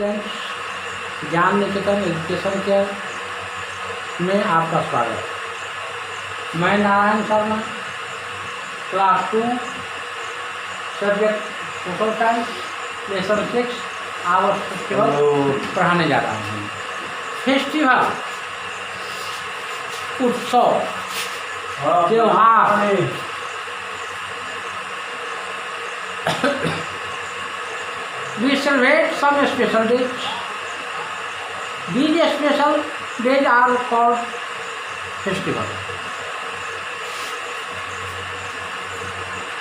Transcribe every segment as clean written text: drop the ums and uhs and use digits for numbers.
Students, ज्ञान निकेतन education care में आपका स्वागत है। मैं Narayan Sharma class 2 subject social science lesson 6 our festival पढ़ाने जा रहा हूँ। फेस्टिवल उत्सव त्योहार we celebrate some special days. These special days are called festival.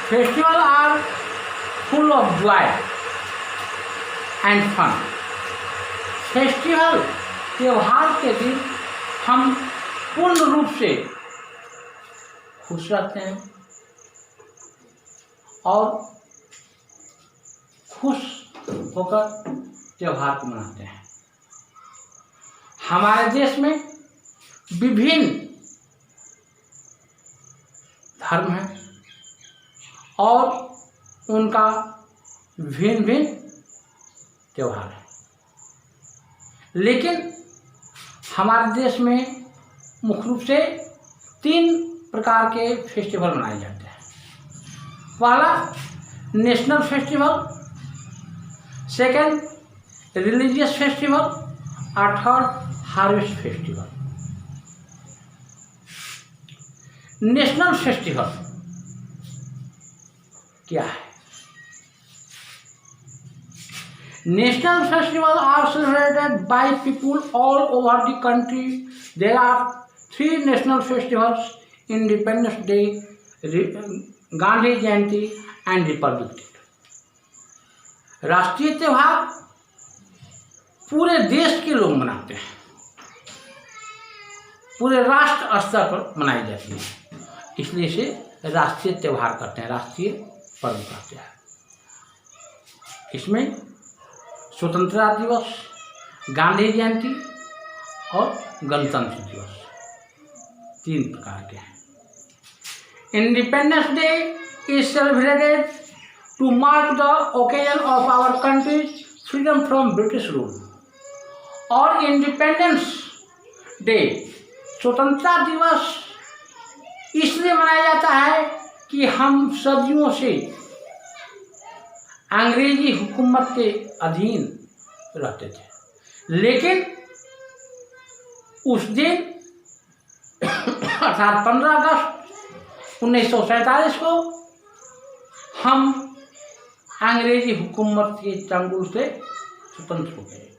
Festivals are full of joy and fun. Festival त्योहार के दिन हम पूर्ण रूप से खुश रहते हैं और खुश होकर त्योहार को मनाते हैं। हमारे देश में विभिन्न धर्म हैं और उनका भिन्न भिन्न त्योहार है, लेकिन हमारे देश में मुख्य रूप से 3 प्रकार के फेस्टिवल मनाए जाते हैं। पहला national festival, second religious festival और third harvest festival. National festival क्या है? National festival are celebrated by people all over the country. There are 3 national festivals: independence day, Gandhi Jayanti and republic day. राष्ट्रीय त्योहार पूरे देश के लोग मनाते हैं, पूरे राष्ट्र स्तर पर मनाई जाती है, इसलिए इसे राष्ट्रीय त्योहार कहते हैं, राष्ट्रीय पर्व कहते हैं। इसमें स्वतंत्रता दिवस, गांधी जयंती और गणतंत्र दिवस 3 प्रकार के हैं। Independence day is celebrated to mark the occasion of our country's freedom from British rule। और इंडिपेंडेंस डे स्वतंत्रता दिवस इसलिए मनाया जाता है कि हम सदियों से अंग्रेजी हुकूमत के अधीन रहते थे, लेकिन उस दिन अर्थात 15 अगस्त 1947 को हम अंग्रेजी हुकूमत के चंगुल से स्वतंत्र हो गए।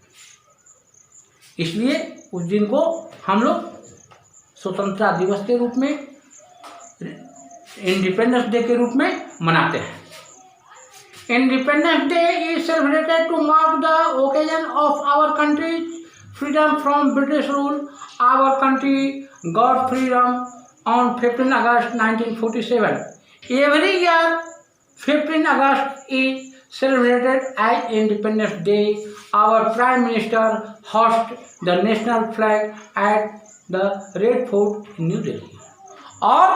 इसलिए उस दिन को हम लोग स्वतंत्रता दिवस के रूप में, इंडिपेंडेंस डे के रूप में मनाते हैं। Independence day is celebrated to mark the occasion of our country freedom from British rule. Our country got freedom on 15 August 1947। Every year 15 August is celebrated as Independence Day. Our Prime Minister hosts the national flag at the Red Fort in New Delhi. और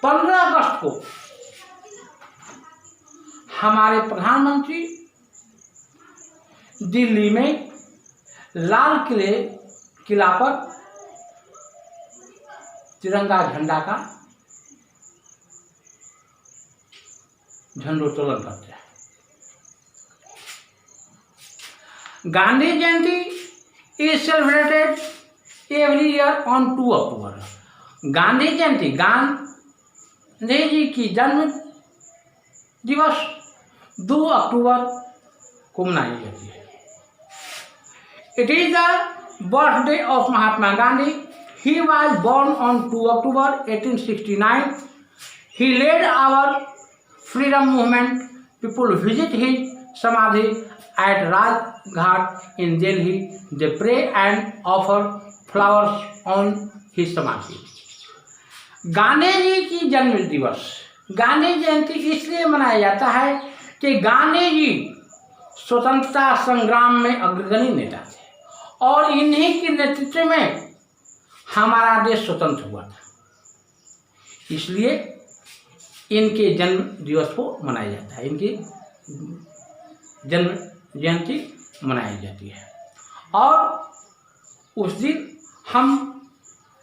15 अगस्त को हमारे प्रधानमंत्री दिल्ली में लाल किला पर तिरंगा झंडा का झंडोत्तोलन करते हैं। Gandhi Jayanti is celebrated every year on 2 October. Gandhi Jayanti Gandhi ji की जन्म दिवस 2 अक्टूबर को मनाई जाती है। It is the birthday of Mahatma Gandhi. He was born on 2 October 1869। He led our freedom movement. People visit his samadhi at Rajghat in Delhi. They pray and offer flowers on his samadhi. Gandhi ji की जन्म दिवस, गांधी जयंती इसलिए मनाया जाता है कि गांधी जी स्वतंत्रता संग्राम में अग्रगणी नेता थे और इन्हीं के नेतृत्व में हमारा देश स्वतंत्र हुआ था। इसलिए इनके जन्म दिवस को मनाया जाता है, इनकी जन्म जयंती मनाई जाती है। और उस दिन हम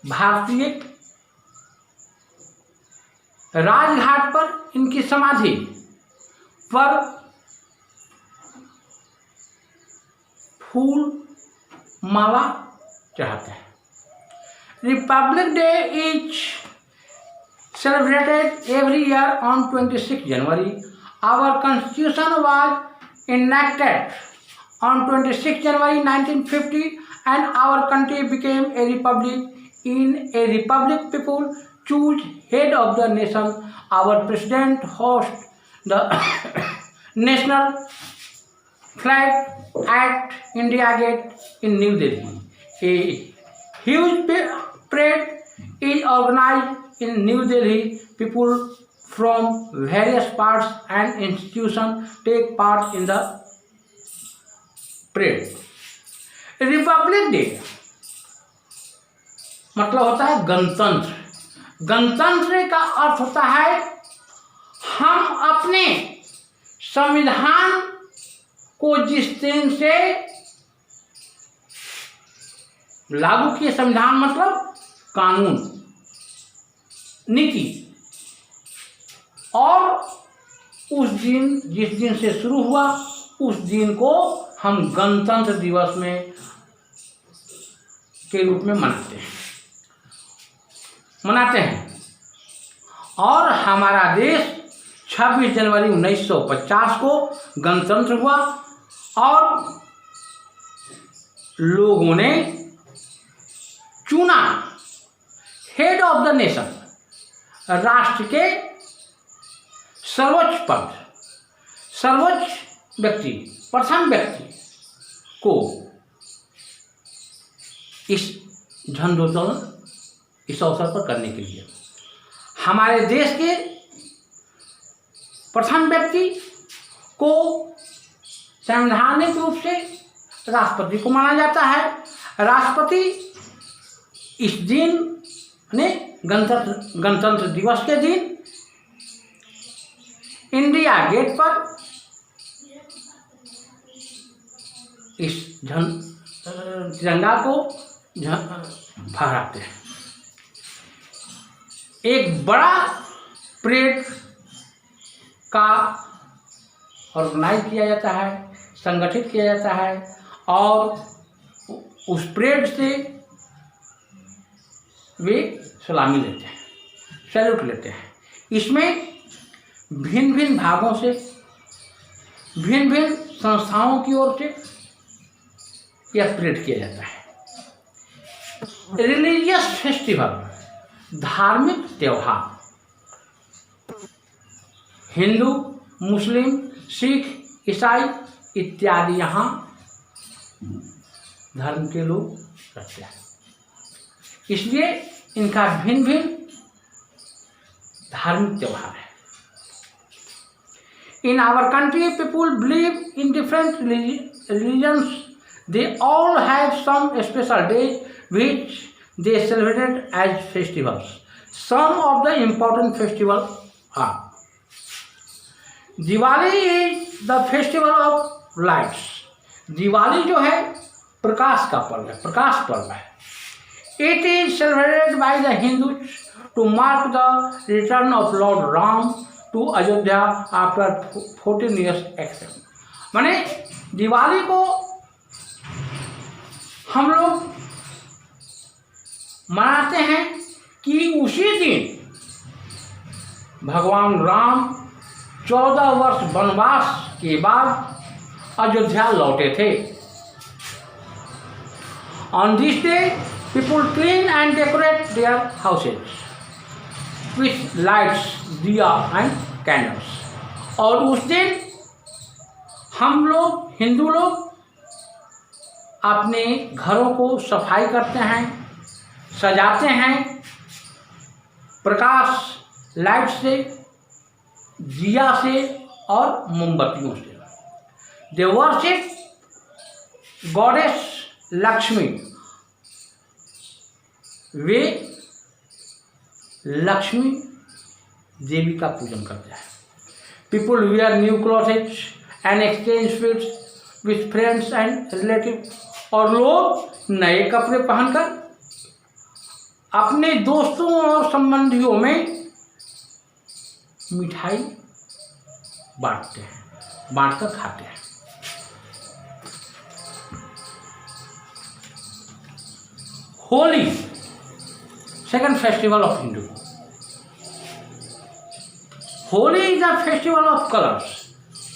भारतीय राजघाट पर इनकी समाधि पर फूल माला चढ़ाते हैं। Republic day is celebrated every year on 26 January. Our constitution was enacted on 26 January 1950 and our country became a republic. In a republic, people choose head of the nation. Our president hosts the national flag at India Gate in New Delhi. A huge parade is organized in New Delhi. People from various parts and institutions take part in the parade. Republic day मतलब होता है गणतंत्र। गणतंत्र का अर्थ होता है हम अपने संविधान को जिस दिन से लागू किए, संविधान मतलब कानून, नीति, और उस दिन जिस दिन से शुरू हुआ उस दिन को हम गणतंत्र दिवस में के रूप में मनाते हैं। और हमारा देश 26 जनवरी 1950 को गणतंत्र हुआ और लोगों ने चुना हेड ऑफ द नेशन, राष्ट्र के सर्वोच्च पद, सर्वोच्च व्यक्ति, प्रथम व्यक्ति को इस झंडोत्तोलन इस अवसर पर करने के लिए। हमारे देश के प्रथम व्यक्ति को संवैधानिक रूप से राष्ट्रपति को माना जाता है। राष्ट्रपति इस दिन ने गणतंत्र दिवस के दिन इंडिया गेट पर इस तिरंगा को फहराते हैं। एक बड़ा परेड का ऑर्गेनाइज किया जाता है, संगठित किया जाता है और उस परेड से वे सलामी लेते हैं, सैल्यूट लेते हैं। इसमें भिन्न भिन्न भागों से, भिन्न भिन्न संस्थाओं की ओर से यह परेड किया जाता है। रिलीजियस फेस्टिवल, धार्मिक त्योहार, हिंदू, मुस्लिम, सिख, ईसाई इत्यादि यहाँ धर्म के लोग रहते हैं, इसलिए इनका भिन्न भिन्न धार्मिक त्योहार है। In our country, people believe in different religions. They all have some special days which they celebrate as festivals. Some of the important festivals are: Diwali is the festival of lights. Diwali जो है प्रकाश का पर्व है, प्रकाश पर्व है। It is celebrated by the Hindus to mark the return of Lord Ram to Ayodhya after 14 years action. माने दिवाली को हम लोग मनाते हैं कि उसी दिन भगवान राम 14 वर्ष वनवास के बाद अयोध्या लौटे थे। On this day, people clean and decorate their houses with lights, दिया and candles। और उस दिन हम लोग, हिंदू लोग, अपने घरों को सफाई करते हैं, सजाते हैं प्रकाश, लाइट से, दिया से और मोमबत्तियों से। They worship goddess Lakshmi. वे लक्ष्मी देवी का पूजन करते हैं। People wear new clothes and exchange sweets with friends and relative. और लोग नए कपड़े पहनकर अपने दोस्तों और संबंधियों में मिठाई बांटते हैं, बांटकर खाते हैं। Holi, second festival of Hindu. Holi is the festival of colours.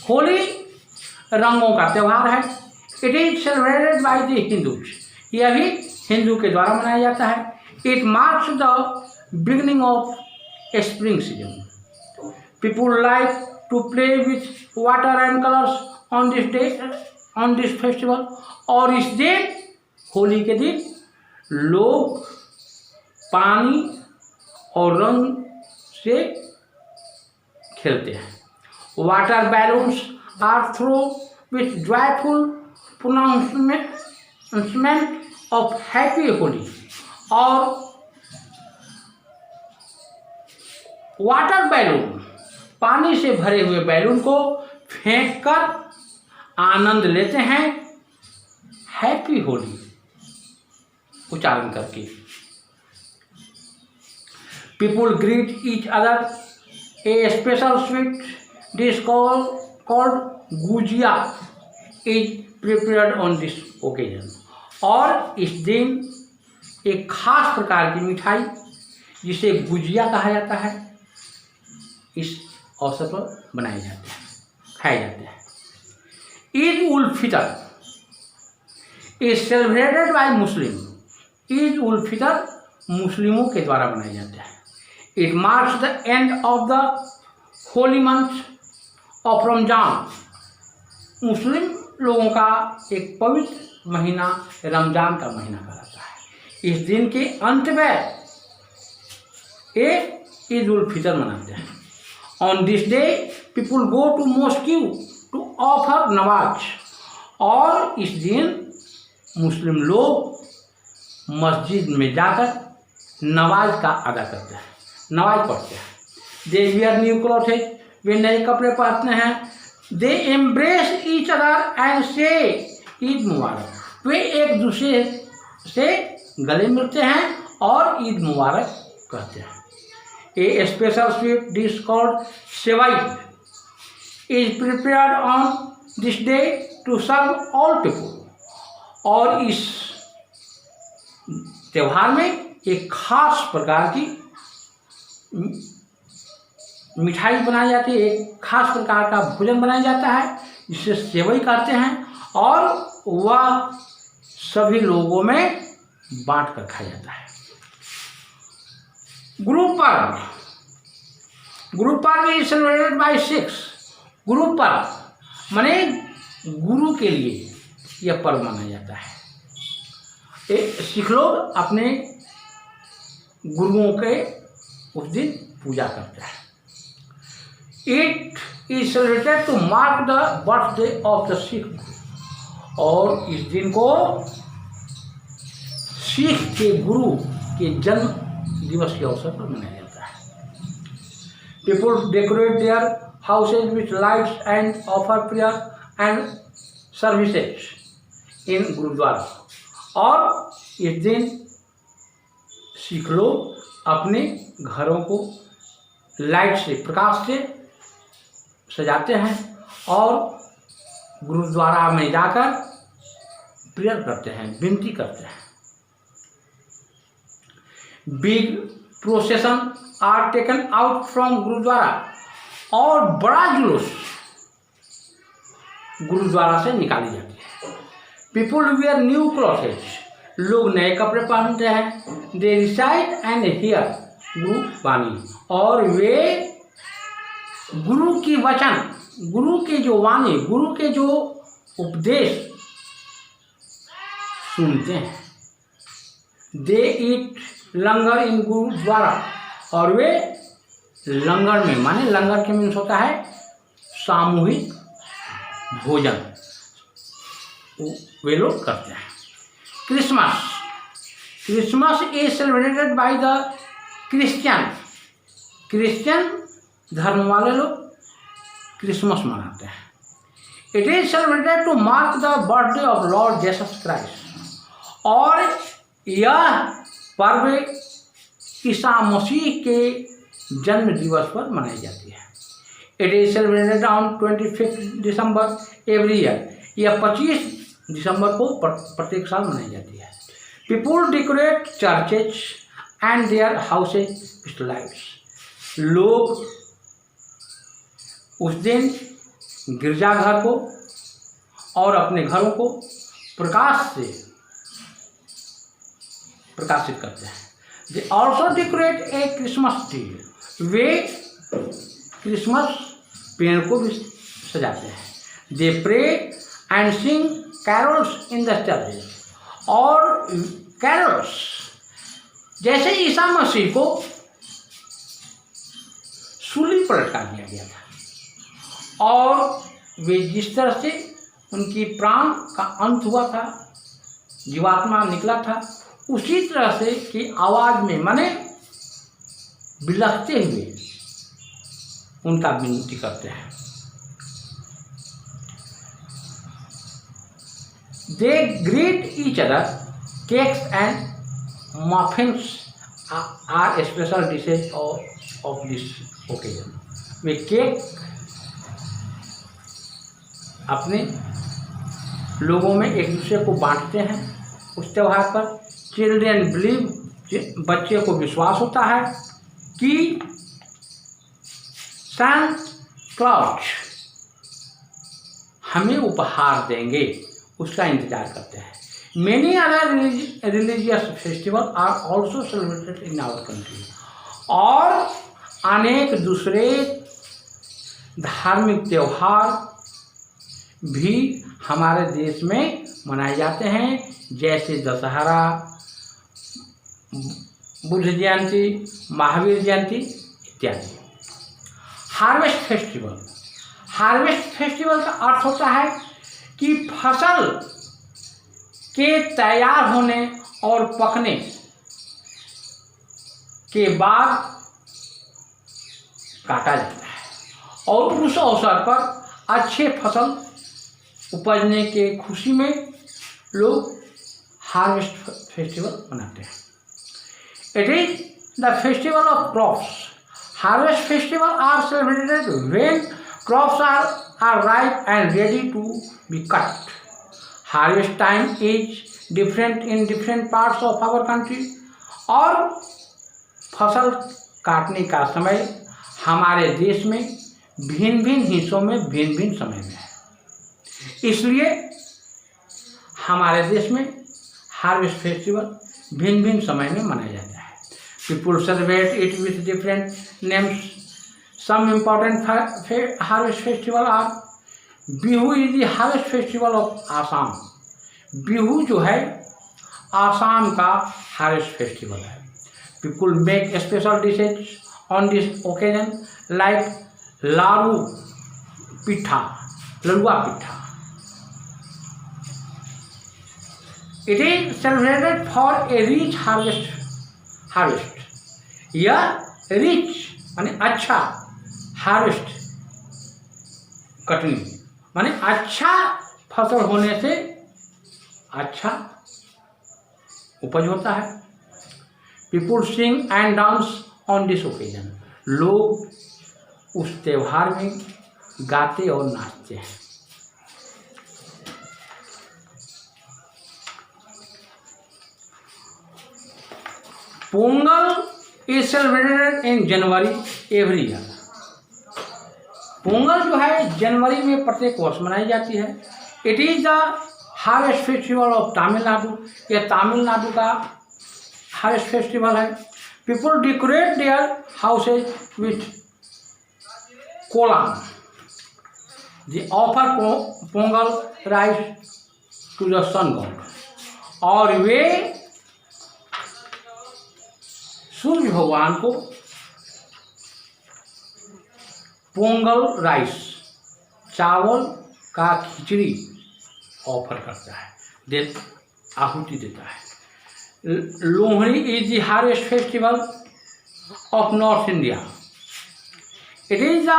Holi रंगों का त्यौहार है। It is celebrated by the Hindus. यह भी हिंदू के द्वारा मनाया जाता है। It marks the beginning of spring season. People like to play with water and colours on this day, on this festival. और इस दिन, होली के दिन, लोग पानी और रंग से खेलते हैं। Water balloons are throw with joyful pronouncement of happy Holi. और वाटर बैलून, पानी से भरे हुए बैलून को फेंककर आनंद लेते हैं हैप्पी होली उच्चारण करके। People greet each other. A special sweet dish called gujiya is prepared on this occasion. और इस दिन एक खास प्रकार की मिठाई जिसे गुजिया कहा जाता है, इस अवसर पर बनाए जाते हैं, खाए जाते हैं। Eid ul Fitr is celebrated by Muslim. Eid ul Fitr मुस्लिमों के द्वारा मनाया जाता है। It marks the end of the holy month of Ramzan. मुस्लिम लोगों का एक पवित्र महीना रमजान का महीना कहलाता है। इस दिन के अंत में एक ईद उल फितर मनाते हैं। On this day people go to mosque to offer namaz. और इस दिन मुस्लिम लोग मस्जिद में जाकर नमाज का अदा करते हैं, नमाज पढ़ते हैं। दे वियर न्यू क्लॉथेज, वे नए कपड़े पहनते हैं। They embrace each other and से ईद मुबारक। वे एक दूसरे से गले मिलते हैं और ईद मुबारक कहते हैं। A special sweet dish called sewai is prepared on this day to serve all people. और इस त्योहार में एक खास प्रकार की मिठाई बनाई जाती है, एक खास प्रकार का भोजन बनाया जाता है जिसे सेवई कहते हैं। और वह सभी लोगों में बांट कर खाया जाता है। Guru Parv, Guru Parv is celebrated by six. Guru Parv माने गुरु के लिए यह पर्व मनाया जाता है। सिख लोग अपने गुरुओं के उस दिन पूजा करते हैं। It is celebrated to mark the birthday of the Sikh guru. और इस दिन को सिख के गुरु के जन्म दिवस के अवसर पर मनाया जाता है। People decorate their houses with lights and offer prayer and services in gurudwara. और इस दिन सिख लोग अपने घरों को लाइट से, प्रकाश से सजाते हैं और गुरुद्वारा में जाकर प्रेयर करते हैं, विनती करते हैं। Big procession are taken out from gurudwara. और बड़ा जुलूस गुरुद्वारा से निकाली जाती है। People wear new clothes. लोग नए कपड़े पहनते हैं। दे रिसाइट एंड हियर गुरु वाणी। और वे गुरु की वचन, गुरु के जो वाणी, गुरु के जो उपदेश सुनते हैं। दे ईट लंगर इन गुरुद्वारा। और वे लंगर में, माने लंगर के मीन्स होता है सामूहिक भोजन, वे लोग करते हैं। Christmas, Christmas is celebrated by the Christian. Christian धर्म वाले लोग क्रिसमस मनाते हैं। It is celebrated to mark the birthday of Lord Jesus Christ. और यह पर्व ईसा मसीह के जन्म दिवस पर मनाई जाती है। It is celebrated on 25 December every year. यह 25 दिसंबर को प्रत्येक साल मनाई जाती है। People decorate churches and there houses with lights. लोग उस दिन गिरजाघर को और अपने घरों को प्रकाश से प्रकाशित करते हैं। They also decorate a Christmas tree. वे क्रिसमस पेड़ को भी सजाते हैं। They pray and sing carols in the churches. और कैरोल्स, जैसे ईसा मसीह को सूली पर लटका दिया गया था और वे जिस तरह से उनकी प्राण का अंत हुआ था, जीवात्मा निकला था, उसी तरह से की आवाज में माने बिलखते हुए उनका विनती करते हैं। They greet each other. Cakes and muffins are special dishes of this occasion. वे केक अपने लोगों में एक दूसरे को बांटते हैं उस त्यौहार पर। चिल्ड्रेन बिलीव, बच्चे को विश्वास होता है कि सैंटा क्लॉज हमें उपहार देंगे, उसका इंतजार करते हैं। Many other religious festival are also celebrated in our country. और अनेक दूसरे धार्मिक त्यौहार भी हमारे देश में मनाए जाते हैं, जैसे दशहरा, बुद्ध जयंती, महावीर जयंती इत्यादि। Harvest festival. हार्वेस्ट फेस्टिवल का अर्थ होता है कि फसल के तैयार होने और पकने के बाद काटा जाता है और उस अवसर पर अच्छे फसल उपजने के खुशी में लोग हार्वेस्ट फेस्टिवल मनाते हैं। It is the festival of crops. Harvest festival are celebrated when crops are ripe and ready to be cut. Harvest time is different in different parts of our country. और फसल काटने का समय हमारे देश में भिन्न भिन्न हिस्सों में भिन्न भिन्न समय में है। इसलिए हमारे देश में हार्वेस्ट फेस्टिवल भिन्न भिन्न समय में मनाया जाता है। People celebrate it with different names. Some important harvest festival are Bihu is the harvest festival of Assam. Bihu जो है आसाम का हार्वेस्ट फेस्टिवल है। People make special dishes on this occasion like laru pitha, larua pitha. It is celebrated for a rich harvest. यह rich माने अच्छा, harvest Katni माने अच्छा फसल होने से अच्छा उपज होता है। People sing and dance on this occasion. लोग उस त्योहार में गाते और नाचते हैं। Pongal is celebrated in January every year. Pongal जो है जनवरी में प्रत्येक वर्ष मनाई जाती है। It is the harvest festival of Tamil Nadu. यह तमिलनाडु का हार्वेस्ट फेस्टिवल है। People decorate their houses with kolam. They offer Pongal rice to the sun god. और वे सूर्य भगवान को पोंगल राइस, चावल का खिचड़ी ऑफर करता है, आहुति देता है। Lohri is the harvest festival of north India. It is the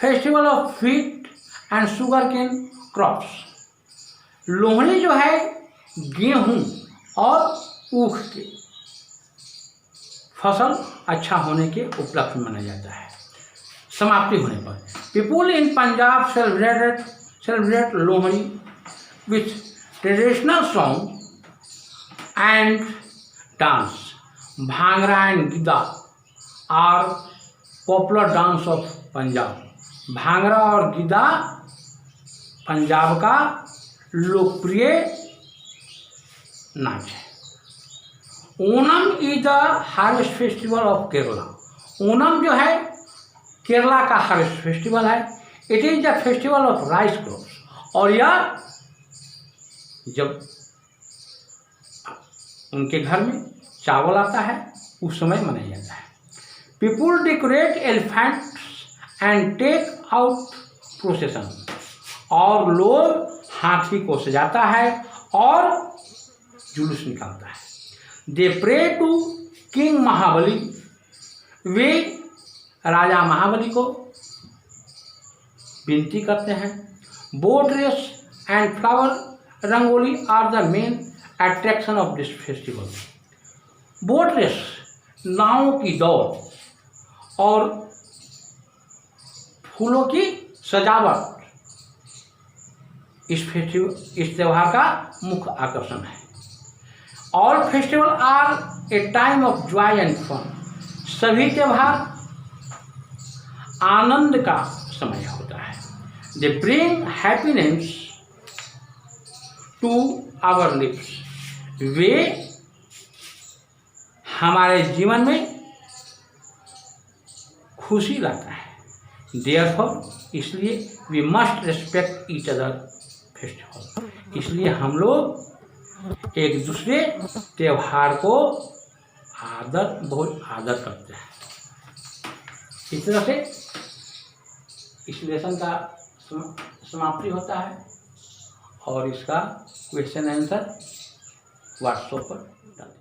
festival of wheat and sugar cane crops. Lohri जो है गेहूं और ऊख के फसल अच्छा होने के उपलक्ष्य में मनाया जाता है। समाप्ति होने पर people in Punjab celebrate Lohri with traditional song and dance. Bhangra and Giddha are popular dance of Punjab. Bhangra और गिद्दा पंजाब का लोकप्रिय नाच है। Onam is the harvest festival of Kerala. Onam जो है केरला का हार्वेस्ट फेस्टिवल है। It is the festival of rice crops. और यह जब उनके घर में चावल आता है उस समय मनाया जाता है। People decorate elephants and take out procession. और लोग हाथी को सजाता है और जुलूस निकालता है। They pray to king Mahabali. वे राजा महाबली को विनती करते हैं। Boat race and flower rangoli are the main attraction of this festival. Boat race नावों की दौड़ और फूलों की सजावट इस त्योहार का मुख्य आकर्षण है। All festival are a time of joy and fun. सभी त्योहार आनंद का समय होता है। They bring happiness to our lips. वे हमारे जीवन में खुशी लाता है। देयरफॉर इसलिए we must respect each other festival. इसलिए हम लोग एक दूसरे त्योहार को बहुत आदर करते हैं। इस तरह से इस लेसन का समाप्ति होता है और इसका क्वेश्चन आंसर व्हाट्सएप पर डाल